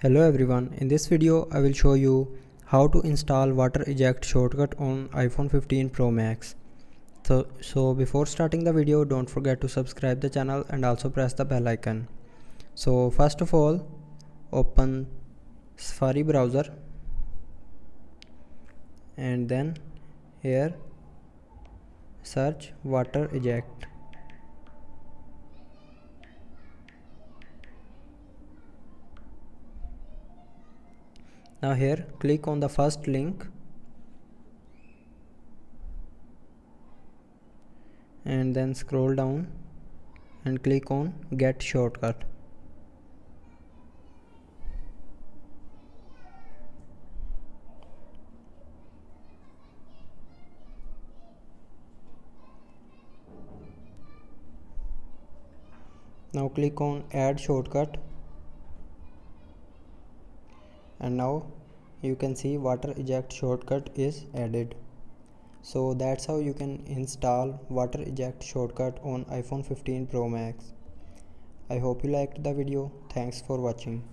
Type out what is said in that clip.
Hello everyone, in this video I will show you how to install water eject shortcut on iPhone 15 Pro Max. So before starting the video, don't forget to subscribe the channel and also press the bell icon. So first of all, open Safari browser and then here search water eject. Now here click on the first link and then scroll down and click on get shortcut. Now click on add shortcut and now you can see water eject shortcut is added. So that's how you can install water eject shortcut on iPhone 15 Pro Max. I hope you liked the video. Thanks for watching.